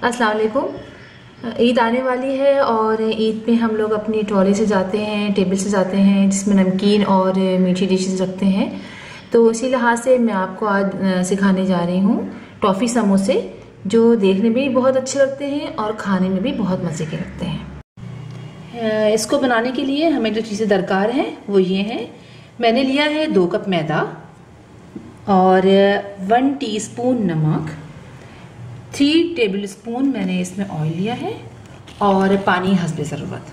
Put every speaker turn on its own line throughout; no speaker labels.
अस्सलाम वालेकुम। ईद आने वाली है और ईद पे हम लोग अपनी ट्रॉली से जाते हैं, टेबल से जाते हैं, जिसमें नमकीन और मीठी डिशेस रखते हैं। तो इसी लिहाज से मैं आपको आज सिखाने जा रही हूँ टॉफ़ी समोसे, जो देखने में भी बहुत अच्छे लगते हैं और खाने में भी बहुत मज़े के लगते हैं। इसको बनाने के लिए हमें जो चीज़ें दरकार हैं वो ये हैं। मैंने लिया है 2 कप मैदा और 1 टीस्पून नमक, 3 टेबल स्पून मैंने इसमें ऑयल लिया है और पानी हस्बे ज़रूरत।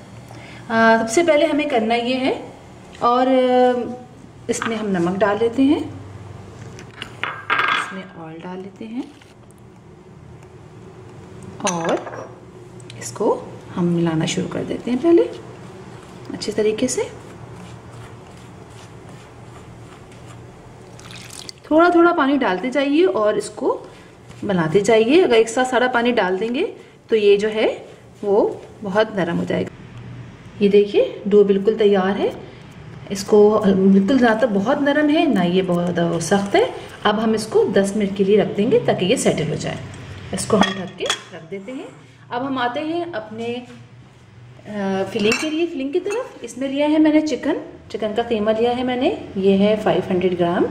सबसे पहले हमें करना ये है, और इसमें हम नमक डाल लेते हैं, इसमें ऑयल डाल लेते हैं और इसको हम मिलाना शुरू कर देते हैं पहले अच्छे तरीके से। थोड़ा थोड़ा पानी डालते जाइए और इसको बनाते जाइए। अगर एक साथ सारा पानी डाल देंगे तो ये जो है वो बहुत नरम हो जाएगा। ये देखिए डो बिल्कुल तैयार है। इसको बिल्कुल ना तो बहुत नरम है ना ये बहुत सख्त है। अब हम इसको 10 मिनट के लिए रख देंगे ताकि ये सेटल हो जाए। इसको हम ढक के रख देते हैं। अब हम आते हैं अपने फिलिंग के लिए, फिलिंग की तरफ। इसमें लिया है मैंने चिकन का कीमा लिया है मैंने, ये है 500 ग्राम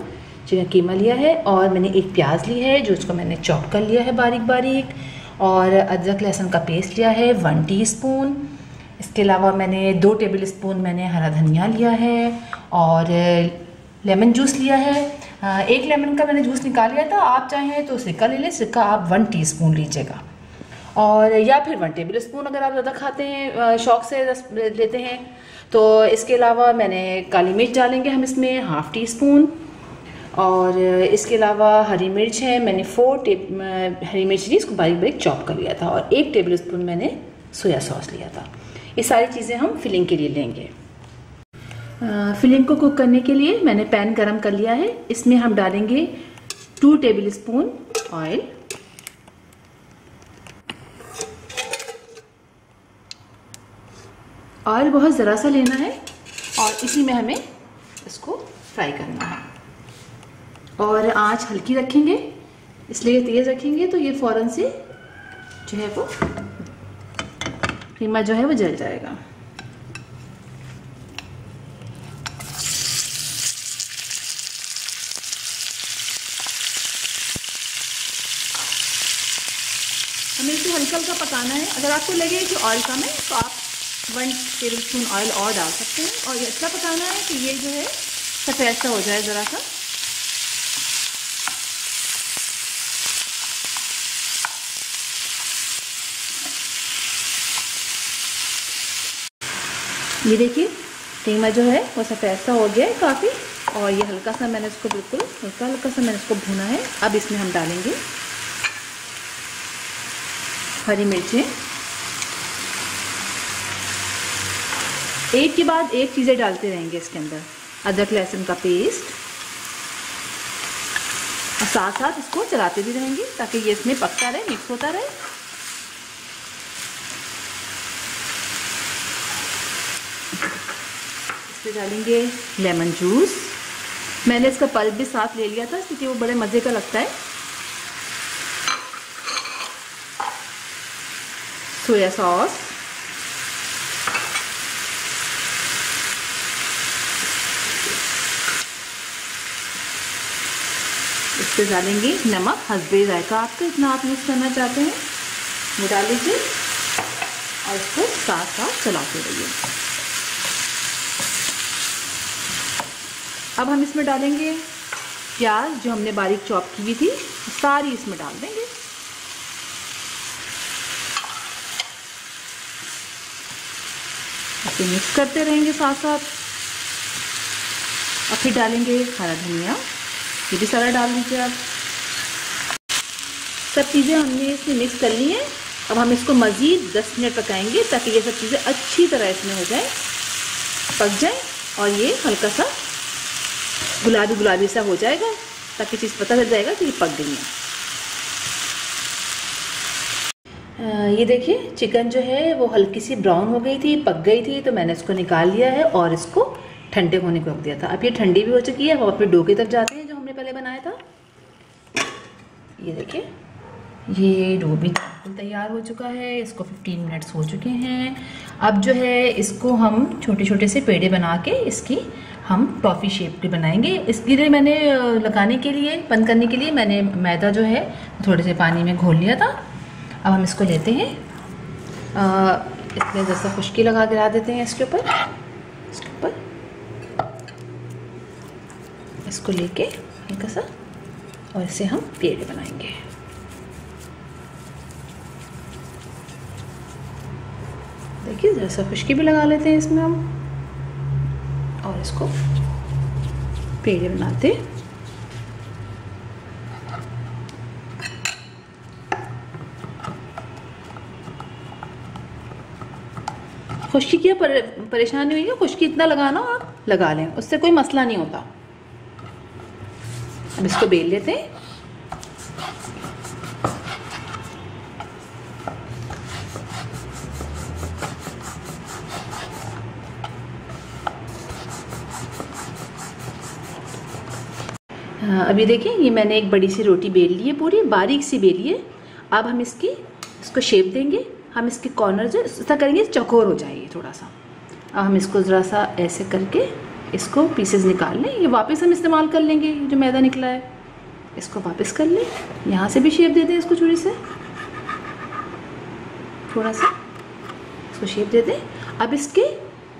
चिकन कीमा लिया है। और मैंने एक प्याज ली है जो उसको मैंने चॉप कर लिया है बारीक बारीक, और अदरक लहसुन का पेस्ट लिया है 1 टीस्पून। इसके अलावा मैंने 2 टेबल स्पून मैंने हरा धनिया लिया है और लेमन जूस लिया है। 1 लेमन का मैंने जूस निकाल लिया था, आप चाहें तो सिरका ले लें। सिरका आप 1 टीस्पून लीजिएगा, और या फिर 1 टेबल स्पून अगर आप ज़्यादा खाते हैं, शौक से लेते हैं तो। इसके अलावा मैंने काली मिर्च डालेंगे हम इसमें 1/2 टीस्पून, और इसके अलावा हरी मिर्च है, मैंने 4 हरी मिर्च ली, इसको बारीक बारीक चॉप कर लिया था, और 1 टेबल स्पून मैंने सोया सॉस लिया था। ये सारी चीज़ें हम फिलिंग के लिए लेंगे। फिलिंग को कुक करने के लिए मैंने पैन गरम कर लिया है। इसमें हम डालेंगे 2 टेबल स्पून ऑयल, ऑयल बहुत ज़रा सा लेना है और इसी में हमें इसको फ्राई करना है। और आंच हल्की रखेंगे, इसलिए तेज़ रखेंगे तो ये फ़ौरन से जो है वो कीमा जो है वो जल जाएगा। हमें इसे हल्का हल्का पकाना है। अगर आपको लगे कि ऑयल कम है तो आप 1 टेबल स्पून ऑयल और डाल सकते हैं, और ये इतना पकाना है कि ये जो है सफ़ेद सा हो जाए ज़रा सा। ये देखिए कीमा जो है वो सफ़ेद सा हो गया है काफ़ी, और ये हल्का सा मैंने इसको बिल्कुल हल्का सा मैंने इसको भूना है। अब इसमें हम डालेंगे हरी मिर्चें, एक के बाद एक चीज़ें डालते रहेंगे इसके अंदर। अदरक लहसुन का पेस्ट, और साथ साथ इसको चलाते भी रहेंगे ताकि ये इसमें पकता रहे, मिक्स होता रहे। इसमें डालेंगे लेमन जूस, मैंने इसका पल्प भी साथ ले लिया था क्योंकि वो बड़े मज़े का लगता है। सोया सॉस, इस पर डालेंगे नमक हस्बे जायका, आपको इतना आप यूज़ करना चाहते हैं वो डाल लीजिए, और इसको साथ साथ चलाते रहिए। अब हम इसमें डालेंगे प्याज जो हमने बारीक चॉप की हुई थी, सारी इसमें डाल देंगे। इसे मिक्स करते रहेंगे साथ साथ, और फिर डालेंगे हरा धनिया, ये भी सारा डाल लीजिए आप। सब चीज़ें हमने इसमें मिक्स कर ली हैं। अब हम इसको मज़ीद 10 मिनट पकाएंगे ताकि ये सब चीज़ें अच्छी तरह इसमें हो जाए, पक जाए, और ये हल्का सा गुलाबी गुलाबी सा हो जाएगा ताकि चीज़ पता चल जाएगा कि ये पक गई है। ये देखिए चिकन जो है वो हल्की सी ब्राउन हो गई थी, पक गई थी, तो मैंने इसको निकाल लिया है और इसको ठंडे होने को रख दिया था। अब ये ठंडी भी हो चुकी है। हम अपने डो की तरफ जाते हैं जो हमने पहले बनाया था। ये देखिए ये डो भी बिल्कुल तैयार हो चुका है, इसको 15 मिनट्स हो चुके हैं। अब जो है इसको हम छोटे छोटे से पेड़े बना के इसकी हम टॉफ़ी शेप के बनाएंगे। इसके लिए मैंने लगाने के लिए, बंद करने के लिए मैंने मैदा जो है थोड़े से पानी में घोल लिया था। अब हम इसको लेते हैं, इसमें जैसा खुश्की लगा गिरा देते हैं इसके ऊपर, इसको लेके हल्का सा, और इसे हम पेड़े बनाएंगे। देखिए जरा सा खुश्की भी लगा लेते हैं इसमें हम, और इसको पेड़े बनाते। खुश्की की परेशानी हुई है, खुश्की इतना लगाना आप लगा लें, उससे कोई मसला नहीं होता। अब इसको बेल लेते हैं। अभी देखिए ये मैंने एक बड़ी सी रोटी बेल ली है, पूरी बारीक सी बेली है। अब हम इसको शेप देंगे। हम इसके कॉर्नर जो इस तरह करेंगे चौकोर हो जाएगी थोड़ा सा। अब हम इसको ज़रा सा ऐसे करके इसको पीसेस निकाल लें। ये वापस हम इस्तेमाल कर लेंगे, जो मैदा निकला है इसको वापस कर लें। यहाँ से भी शेप दे दें इसको, छुरी से थोड़ा सा इसको शेप दे दें। अब इसके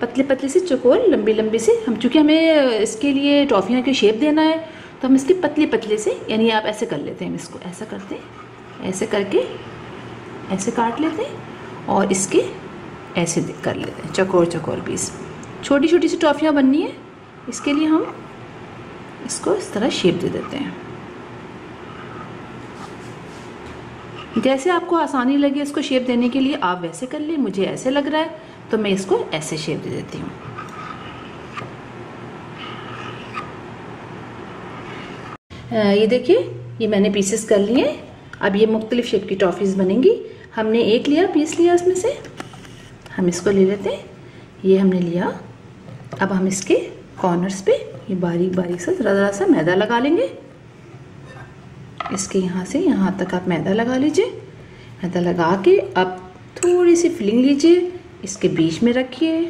पतले पतले से चौकोर लंबी लंबी से, हम चूँकि हमें इसके लिए टॉफ़ियाँ की शेप देना है तो हम इसके पतले पतले से, यानी आप ऐसे कर लेते हैं, इसको ऐसा करते हैं, ऐसे करके ऐसे काट लेते हैं और इसके ऐसे कर लेते हैं चौकोर चौकोर पीस। छोटी छोटी सी टॉफ़ियाँ बननी है, इसके लिए हम इसको इस तरह शेप दे देते हैं। जैसे आपको आसानी लगे इसको शेप देने के लिए आप वैसे कर लें। मुझे ऐसे लग रहा है तो मैं इसको ऐसे शेप दे देती हूँ। ये देखिए ये मैंने पीसेस कर लिए। अब ये मुख्तलिफ शेप की टॉफ़ीज़ बनेंगी। हमने एक पीस लिया उसमें से, हम इसको ले लेते हैं। ये हमने लिया। अब हम इसके कॉर्नर्स पे ये बारीक बारीक सा ज़रा सा मैदा लगा लेंगे। इसके यहाँ से यहाँ तक आप मैदा लगा लीजिए। मैदा लगा के अब थोड़ी सी फिलिंग लीजिए, इसके बीच में रखिए,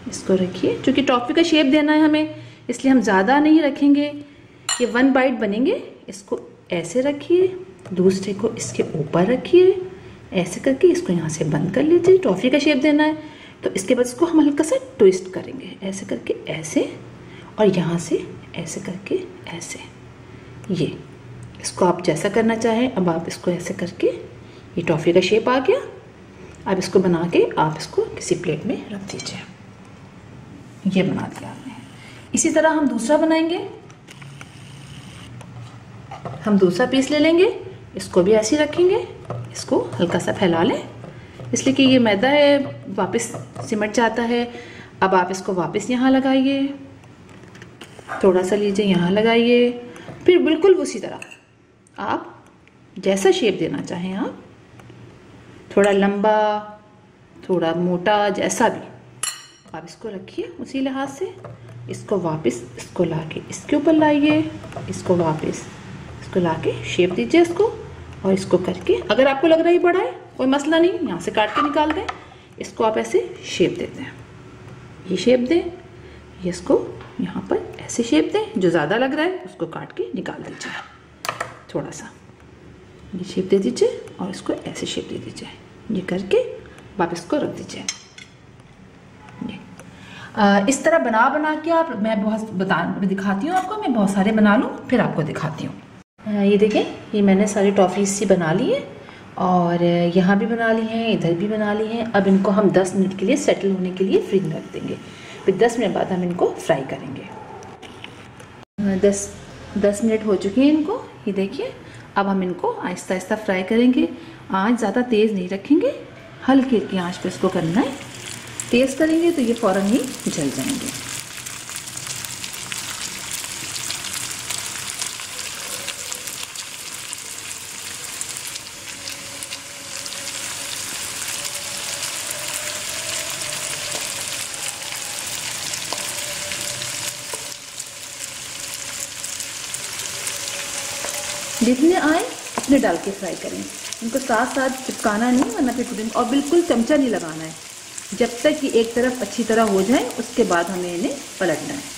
इसको रखिए। चूँकि टॉफ़ी का शेप देना है हमें, इसलिए हम ज़्यादा नहीं रखेंगे। ये 1 बाइट बनेंगे। इसको ऐसे रखिए, दूसरे को इसके ऊपर रखिए, ऐसे करके इसको यहाँ से बंद कर लीजिए। टॉफ़ी का शेप देना है तो इसके बाद इसको हम हल्का सा ट्विस्ट करेंगे, ऐसे करके ऐसे, और यहाँ से ऐसे करके ऐसे। ये इसको आप जैसा करना चाहें। अब आप इसको ऐसे करके, ये टॉफ़ी का शेप आ गया। अब इसको बना के आप इसको किसी प्लेट में रख दीजिए। ये बना दिया हमने। इसी तरह हम दूसरा बनाएंगे। हम दूसरा पीस ले लेंगे, इसको भी ऐसे ही रखेंगे। इसको हल्का सा फैला लें, इसलिए कि ये मैदा है वापस सिमट जाता है। अब आप इसको वापस यहाँ लगाइए, थोड़ा सा लीजिए, यहाँ लगाइए। फिर बिल्कुल उसी तरह आप जैसा शेप देना चाहें, आप थोड़ा लंबा, थोड़ा मोटा, जैसा भी आप इसको रखिए उसी लिहाज से। इसको वापस इसको लाके इसके ऊपर लाइए, इसको वापस इसको लाके शेप दीजिए इसको, और इसको करके, अगर आपको लग रहा है बड़ा है कोई मसला नहीं, यहाँ से काट के निकाल दें। इसको आप ऐसे शेप देते हैं, ये शेप दें, ये इसको यहाँ पर ऐसे शेप दें। जो ज़्यादा लग रहा है उसको काट के निकाल दीजिए, थोड़ा सा ये शेप दे दीजिए और इसको ऐसे शेप दे दीजिए। ये करके वापस इसको रख दीजिए। इस तरह बना के आप, मैं बहुत दिखाती हूँ आपको। मैं बहुत सारे बना लूँ फिर आपको दिखाती हूँ। ये देखें, ये मैंने सारी टॉफ़ीज़ सी बना ली है, और यहाँ भी बना ली हैं, इधर भी बना ली हैं। अब इनको हम 10 मिनट के लिए सेटल होने के लिए फ्रिज में रख देंगे। फिर 10 मिनट बाद हम इनको फ्राई करेंगे। 10 मिनट हो चुके हैं इनको। ये देखिए, अब हम इनको आहिस्ता आहिस्ता फ्राई करेंगे। आँच ज़्यादा तेज़ नहीं रखेंगे, हल्की हल्की आँच पे इसको करना है। तेज़ करेंगे तो ये फ़ौरन ही जल जाएंगे। जितने आए उतने डाल के फ्राई करें। इनको साथ साथ चिपकाना नहीं, वरना फिर टूटेंगे। और बिल्कुल चमचा नहीं लगाना है, जब तक कि एक तरफ अच्छी तरह हो जाए उसके बाद हमें इन्हें पलटना है।